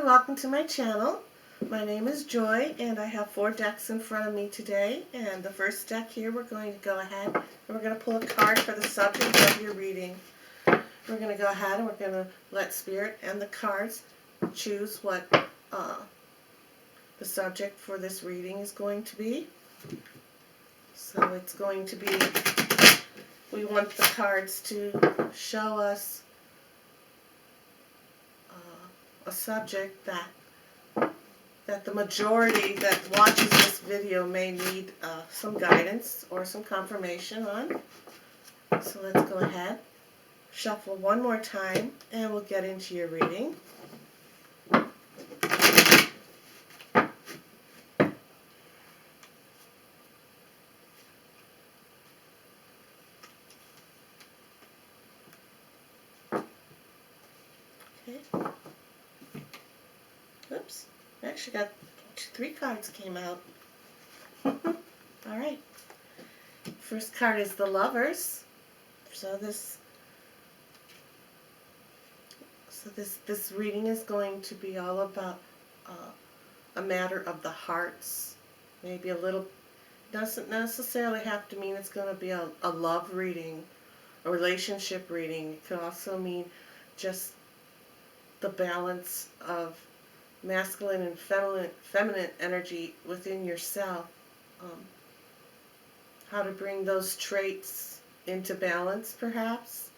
welcome to my channel. My name is Joy and I have 4 decks in front of me today, and the first deck here we're going to go ahead and we're going to pull a card for the subject of your reading. We're going to go ahead and we're going to let Spirit and the cards choose what the subject for this reading is going to be. So it's going to be, we want the cards to show us a subject that the majority that watches this video may need some guidance or some confirmation on. So let's go ahead, shuffle one more time, and we'll get into your reading. Okay. Oops. I actually got 3 cards came out. Alright. First card is the Lovers. So this reading is going to be all about a matter of the hearts. Maybe a little, doesn't necessarily have to mean it's going to be a love reading, a relationship reading. It could also mean just the balance of masculine and feminine energy within yourself. How to bring those traits into balance, perhaps,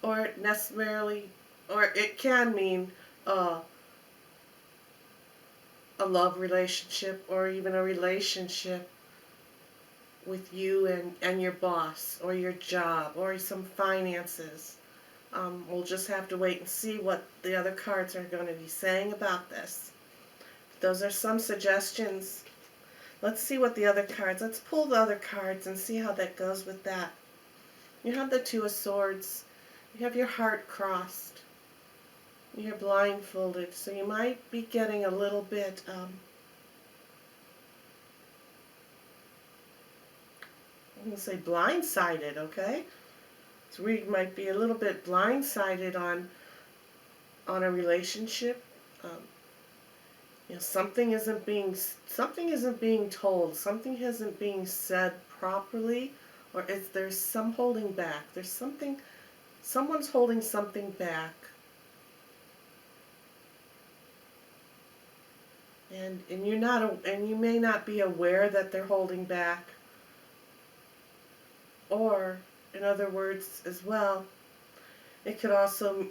or necessarily, or it can mean a love relationship, or even a relationship with you and your boss, or your job, or some finances. We'll just have to wait and see what the other cards are going to be saying about this. Those are some suggestions. Let's see what the other cards, let's pull the other cards and see how that goes with that. You have the Two of Swords. You have your heart crossed. You're blindfolded, so you might be getting a little bit I'm going to say blindsided, okay? So we might be a little bit blindsided on a relationship. You know, something isn't being told, something isn't being said properly, or there's some holding back. There's someone's holding something back, and you may not be aware that they're holding back. Or, in other words, as well, it could also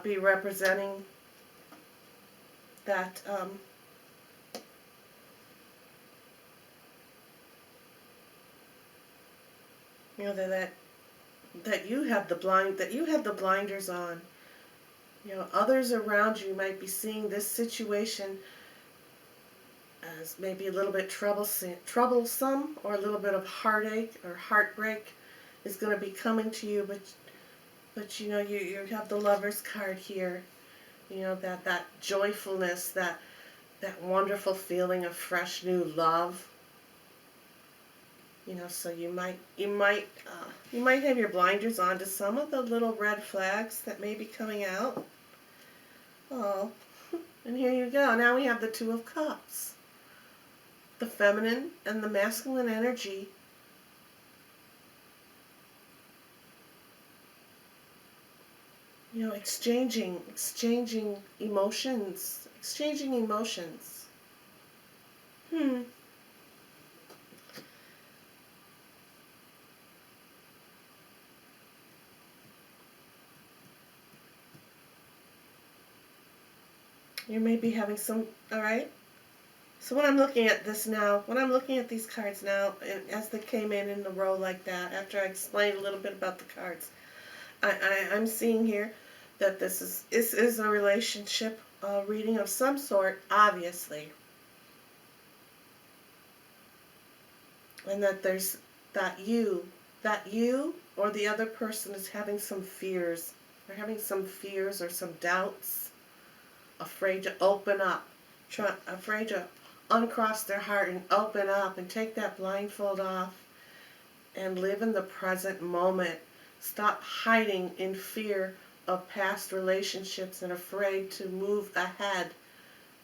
be representing that you know, that you have the blinders on. You know, others around you might be seeing this situation as maybe a little bit troublesome, or a little bit of heartache or heartbreak is going to be coming to you, but you know, you have the Lovers card here. You know, that joyfulness, that wonderful feeling of fresh new love. You know, so you might have your blinders on to some of the little red flags that may be coming out. Oh, and here you go. Now we have the Two of Cups. The feminine and the masculine energy. You know, exchanging emotions. You may be having some, alright? So when I'm looking at this now, when I'm looking at these cards now, as they came in a row like that, after I explained a little bit about the cards, I'm seeing here that this is a relationship reading of some sort, obviously. And that you or the other person is having some fears. They're having some fears or some doubts, afraid to open up, afraid to uncross their heart and open up and take that blindfold off and live in the present moment. Stop hiding in fear of past relationships and afraid to move ahead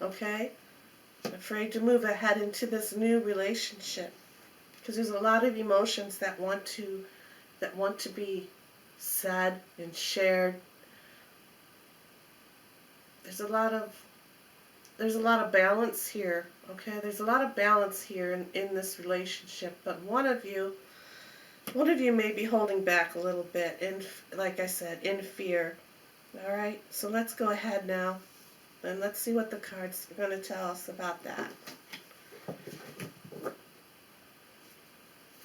okay? Afraid to move ahead into this new relationship. Because there's a lot of emotions that want to be said and shared. There's a lot of balance here, okay? There's a lot of balance here in this relationship, but one of you may be holding back a little bit, in, like I said, in fear. All right, so let's go ahead now, and let's see what the cards are going to tell us about that.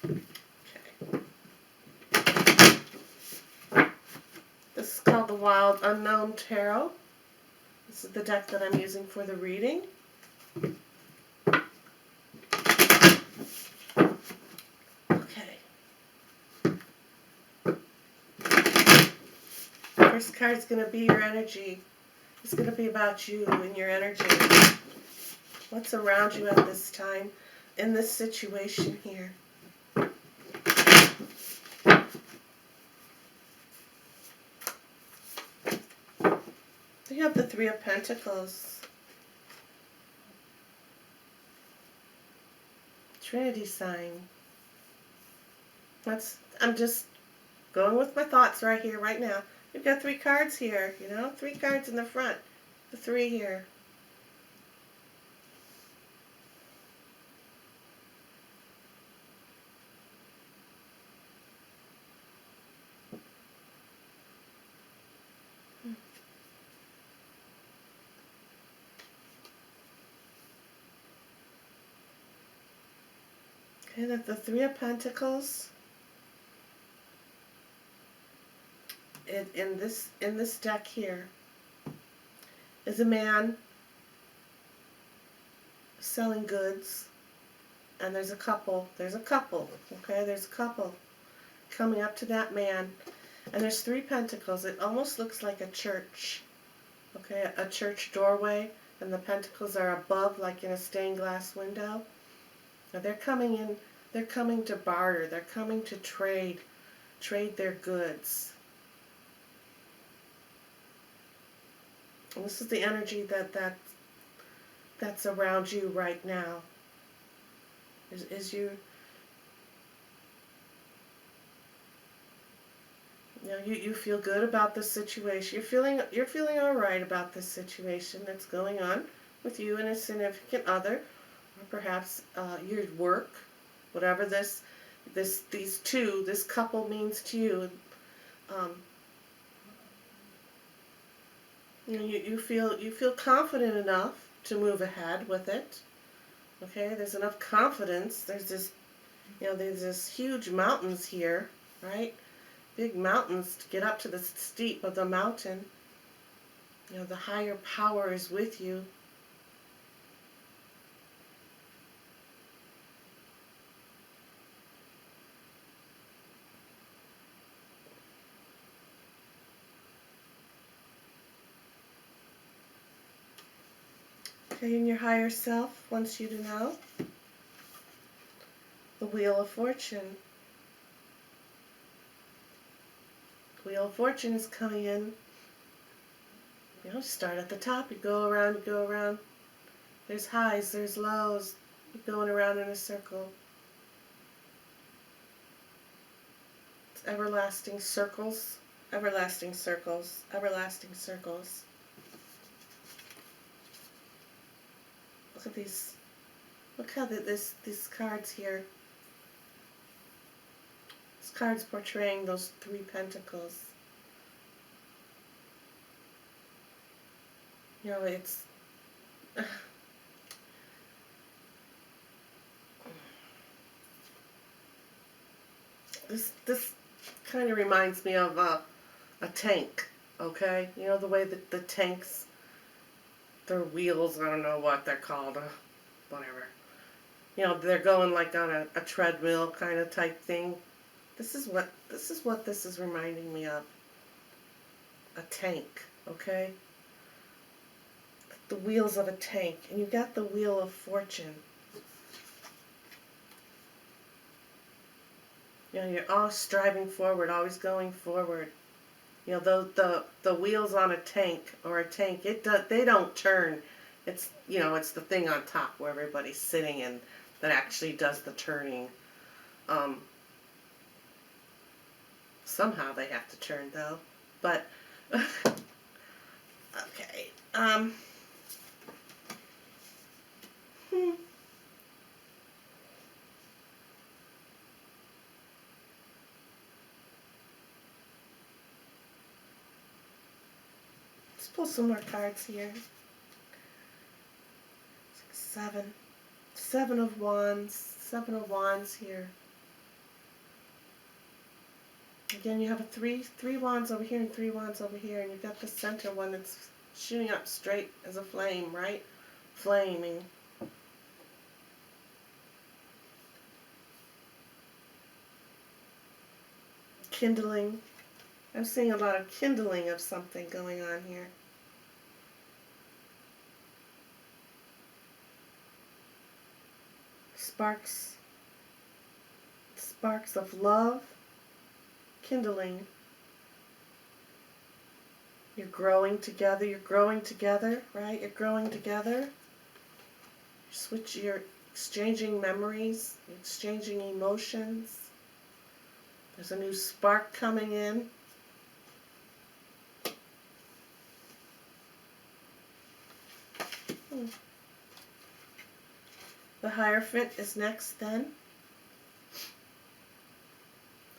Okay. This is called the Wild Unknown Tarot. This is the deck that I'm using for the reading. Okay. First card's going to be your energy. It's going to be about you and your energy. What's around you at this time in this situation here? You have the Three of Pentacles. Trinity sign. I'm just going with my thoughts right here, right now. You've got 3 cards here, 3 cards in the front. The 3 here. Okay, that's the Three of Pentacles. In this deck here is a man selling goods, and there's a couple, okay, there's a couple coming up to that man, and there's 3 pentacles. It almost looks like a church, okay, a church doorway, and the pentacles are above, like in a stained glass window. Now they're coming in, they're coming to barter, they're coming to trade their goods. And this is the energy that's around you right now. Is you you feel good about this situation. You're feeling all right about this situation that's going on with you and a significant other, or perhaps your work, whatever this couple means to you. You feel confident enough to move ahead with it. Okay, there's enough confidence. There's this huge mountains here, right? Big mountains to get up to the steep of the mountain. The higher power is with you. Okay, and your higher self wants you to know the Wheel of Fortune. The Wheel of Fortune is coming in. Start at the top, you go around. There's highs, there's lows. You're going around in a circle. It's everlasting circles, everlasting circles, everlasting circles. Look at these. Look how these cards here. This card's portraying those 3 pentacles. It's this kind of reminds me of a tank. Okay, the way that the tanks, their wheels, I don't know what they're called, whatever. They're going like on a treadmill kind of type thing. This is what this is reminding me of. A tank, okay? The wheels of a tank, and you got the Wheel of Fortune. You're always striving forward, always going forward. The wheels on a tank, they don't turn It's, you know, it's the thing on top where everybody's sitting and that actually does the turning. Um, Somehow they have to turn though. But okay. Hmm. Let's pull some more cards here. 7. 7 of Wands. 7 of Wands here. Again, you have a three wands over here and 3 wands over here, and you've got the center one that's shooting up straight as a flame, right? Flaming. Kindling. I'm seeing a lot of kindling of something going on here. Sparks. Sparks of love. Kindling. You're growing together, right? You're growing together. You're exchanging memories, you're exchanging emotions. There's a new spark coming in. The Hierophant is next then.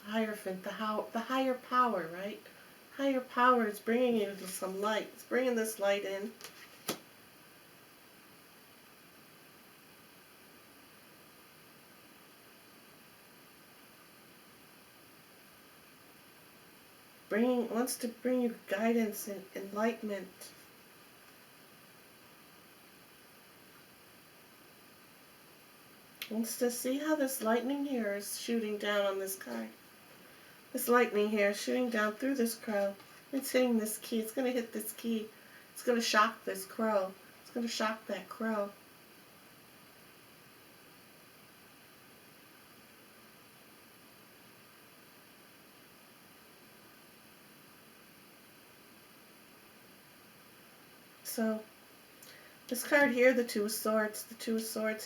Hierophant, the higher power, right? Higher power is bringing you to some light. It's bringing this light in. Wants to bring you guidance and enlightenment. Wants to see how this lightning here is shooting down on this card. This lightning here is shooting down through this crow. It's hitting this key. It's going to hit this key. It's going to shock this crow. It's going to shock that crow. So, this card here, the Two of Swords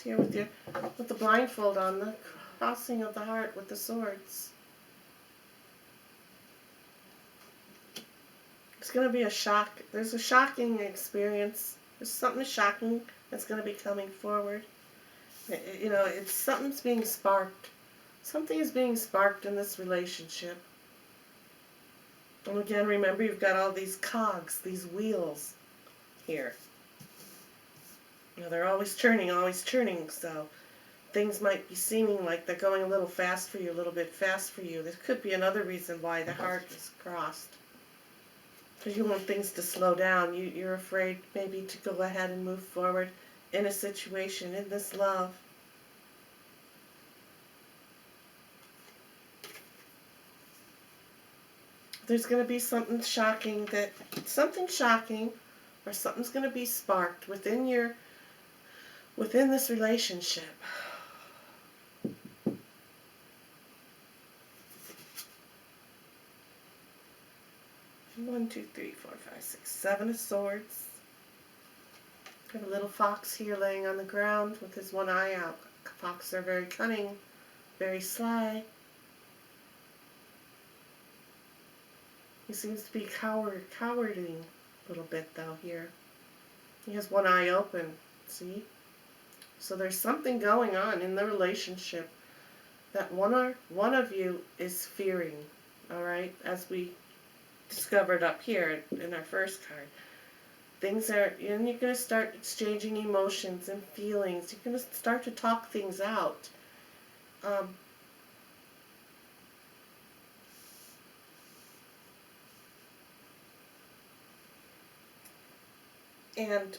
here with the blindfold on, the crossing of the heart with the swords. It's going to be a shock. There's a shocking experience. There's something shocking that's going to be coming forward. You know, it's something's being sparked. Something is being sparked in this relationship. And again, remember, you've got all these cogs, these wheels here. You know, they're always turning, so things might be seeming like they're going a little fast for you, a little bit fast for you. There could be another reason why the heart is crossed. Because you want things to slow down. You're afraid maybe to go ahead and move forward in a situation, in this love. There's going to be something shocking or something's going to be sparked within this relationship. One, two, three, four, five, six, 7 of Swords. I have a little fox here laying on the ground with his one eye out. Foxes are very cunning, very sly. He seems to be cowarding a little bit though here. He has one eye open, see? So there's something going on in the relationship that one of you is fearing, all right? As we discovered up here in our first card. And you're going to start exchanging emotions and feelings. You're going to start to talk things out. And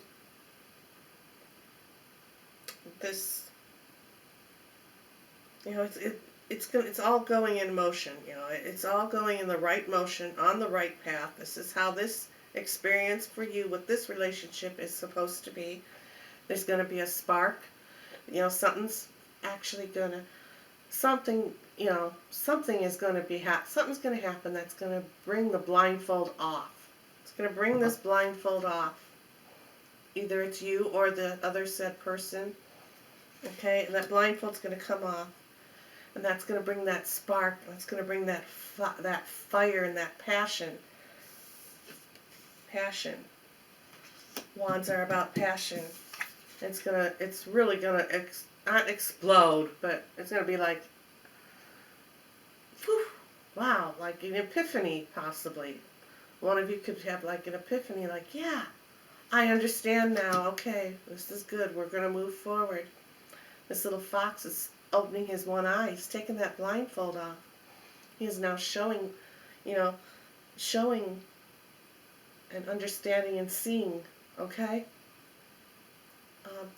this, you know, it's all going in motion. You know, it's all going in the right motion, on the right path. This is how this experience for you with this relationship is supposed to be. There's going to be a spark. You know, something's actually going to, something is going to be, something's going to happen that's going to bring the blindfold off. It's going to bring this blindfold off. Either it's you or the other said person. Okay, and that blindfold's going to come off. And that's going to bring that spark. That's going to bring that fire and that passion. Passion. Wands are about passion. It's really gonna not explode, but it's gonna be like, whew, wow, like an epiphany possibly. One of you could have like an epiphany, like, yeah, I understand now. Okay, this is good. We're gonna move forward. This little fox is opening his one eye. He's taking that blindfold off. He is now showing, showing and understanding and seeing. Okay. Um,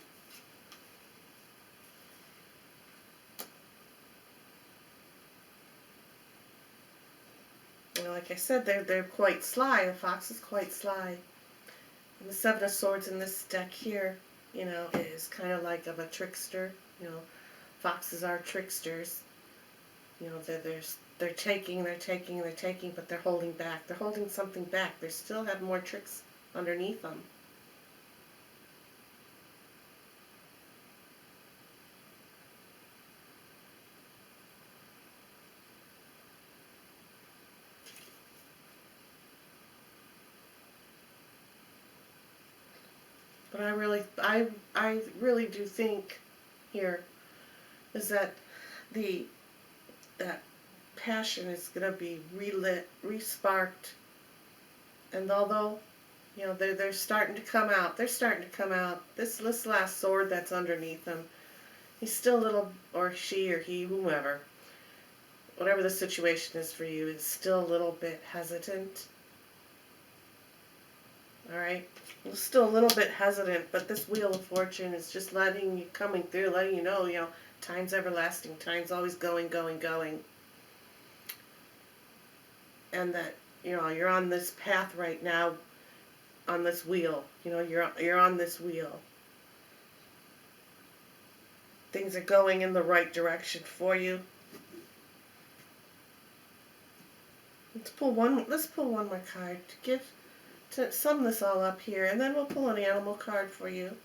like I said, they're quite sly. The fox is quite sly. And the Seven of Swords in this deck here, is kind of like of a trickster. Foxes are tricksters. They're taking, but they're holding back. They're holding something back. They still have more tricks underneath them. But I really do think here is that that passion is going to be relit, resparked, and although they're starting to come out, This last sword that's underneath them, he's still a little, or she or he, whomever, whatever the situation is for you, is still a little bit hesitant. All right. Still a little bit hesitant, but this Wheel of Fortune is just letting you know, time's everlasting, time's always going. And that, you're on this path right now, on this wheel. You're on this wheel. Things are going in the right direction for you. Let's pull one more card to sum this all up here, and then we'll pull an animal card for you.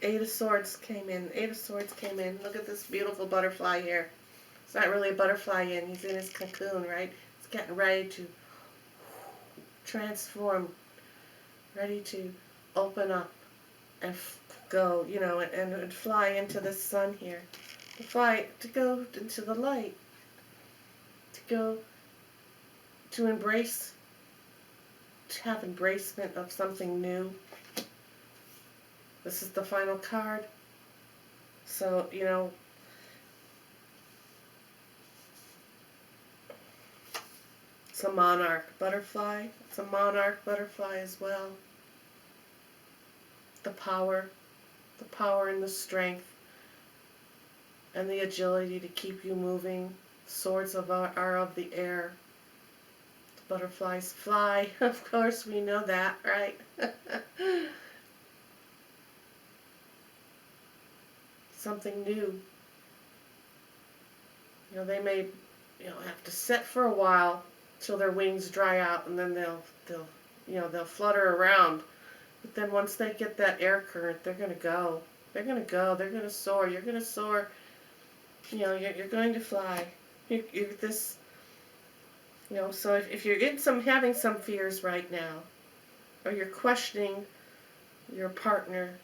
Eight of Swords came in. Look at this beautiful butterfly here. It's not really a butterfly yet. He's in his cocoon, right? He's getting ready to transform, ready to open up and go, and fly into the sun here. To go into the light. To embrace, to have embracement of something new. This is the final card. So, it's a monarch butterfly. It's a monarch butterfly as well. The power and the strength and the agility to keep you moving. Swords are of the air. The butterflies fly. Of course, we know that, right? Something new. They may, have to sit for a while till their wings dry out, and then they'll flutter around. But then once they get that air current, they're gonna go. They're gonna soar. You're gonna soar. You're going to fly. You're this. So if you're having some fears right now, or you're questioning your partner,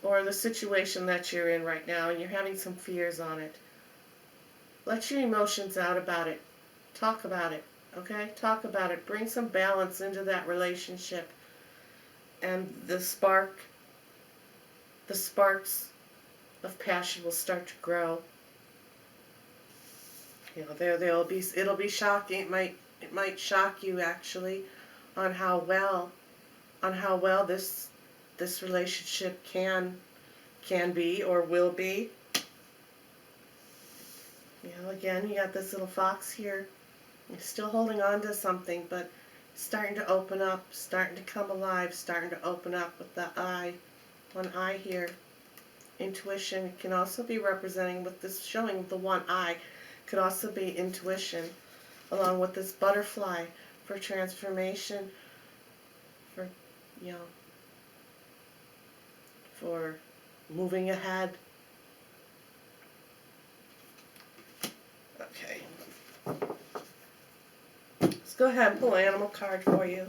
or the situation that you're in right now, and you're having some fears on it, let your emotions out about it. Talk about it, okay? Talk about it. Bring some balance into that relationship. And the sparks of passion will start to grow. It'll be shocking. It might shock you actually on how well this relationship can be or will be. again, you got this little fox here. You're still holding on to something, but starting to open up, starting to come alive, starting to open up with the eye, one eye here. Intuition can also be representing with this showing the one eye, could also be intuition, along with this butterfly for transformation, for, you know, for moving ahead. Okay. Let's go ahead and pull an animal card for you.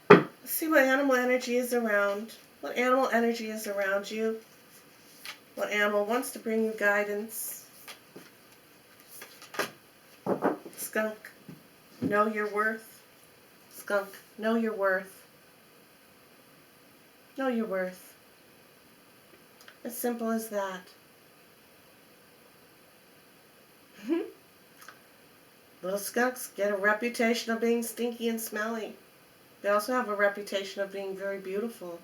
Let's see what animal energy is around. What animal energy is around you? What animal wants to bring you guidance? Skunk, know your worth. Skunk, know your worth. Know your worth. As simple as that. Little skunks get a reputation of being stinky and smelly. They also have a reputation of being very beautiful.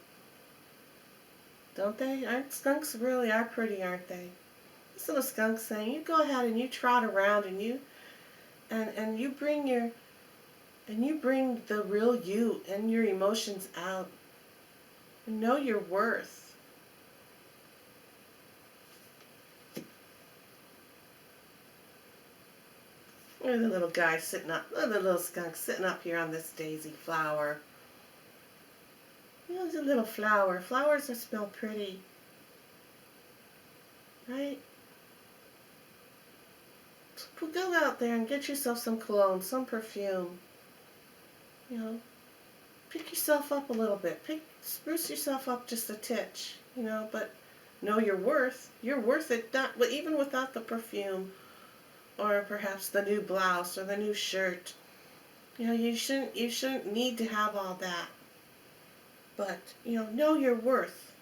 Don't they? Skunks really are pretty, aren't they? This little skunk saying, you go ahead and you trot around and you bring the real you and your emotions out. Know your worth. Look at the little guy sitting up, look at the little skunk sitting up here on this daisy flower. You know, it's a little flower. Flowers that smell pretty. Right? So go out there and get yourself some cologne, some perfume. You know, pick yourself up a little bit. Spruce yourself up just a titch. You know, but know your worth. You're worth it, even without the perfume, or perhaps the new blouse or the new shirt. You know, you shouldn't need to have all that. But, you know your worth.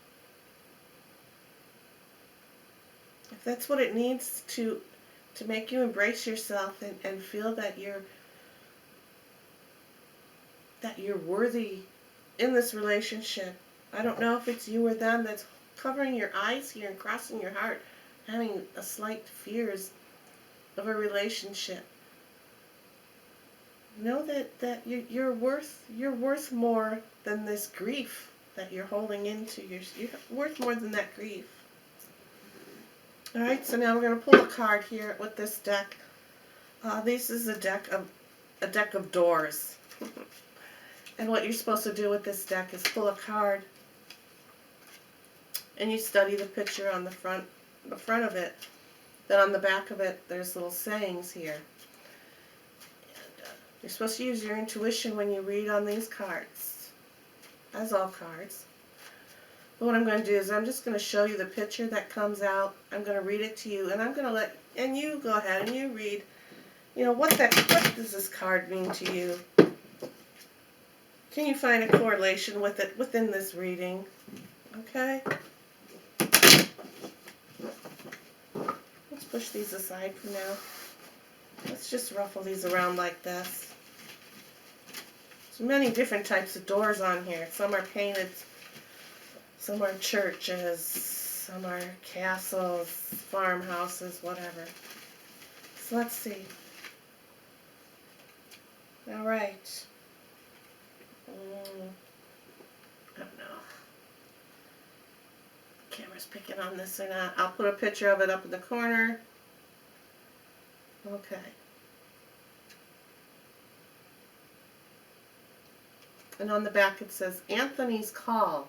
If that's what it needs to make you embrace yourself and feel that you're worthy in this relationship. I don't know if it's you or them that's covering your eyes here and crossing your heart, having a slight fears of a relationship. Know that you're worth more than this grief that you're holding into. You're worth more than that grief. All right, so now we're going to pull a card here with this deck. This is a deck of doors. And what you're supposed to do with this deck is pull a card, and you study the picture on the front of it. Then on the back of it, there's little sayings here. You're supposed to use your intuition when you read on these cards, as all cards. But what I'm going to do is I'm just going to show you the picture that comes out. I'm going to read it to you, and I'm going to and you go ahead and you read, what does this card mean to you? Can you find a correlation with it within this reading? Okay? Let's push these aside for now. Let's just ruffle these around like this. There's many different types of doors on here. Some are painted, some are churches, some are castles, farmhouses, whatever. So let's see. All right. I don't know. Camera's picking on this or not. I'll put a picture of it up in the corner. Okay. And on the back it says, Anthony's Call.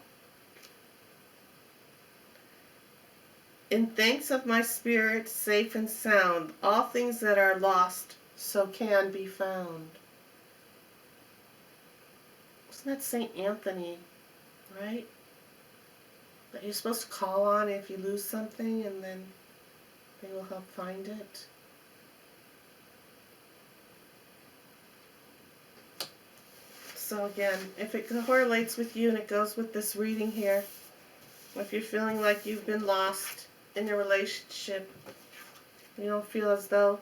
In thanks of my spirit, safe and sound, all things that are lost so can be found. Isn't that St. Anthony, right? That you're supposed to call on if you lose something, and then they will help find it. So again, if it correlates with you and it goes with this reading here, if you're feeling like you've been lost in your relationship, you don't feel as though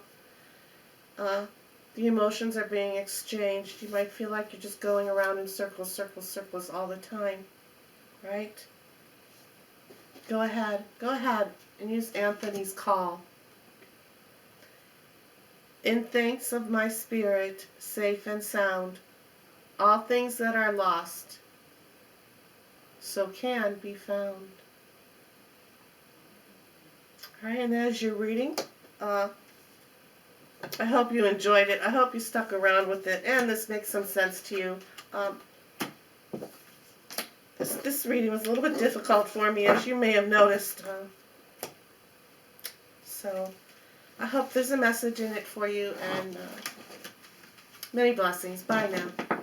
the emotions are being exchanged, you might feel like you're just going around in circles all the time. right? Go ahead and use Anthony's call. In thanks of my spirit, safe and sound, all things that are lost, so can be found. All right, and there's your reading. I hope you enjoyed it. I hope you stuck around with it, and this makes some sense to you. This reading was a little bit difficult for me, as you may have noticed. So I hope there's a message in it for you, and many blessings. Bye now.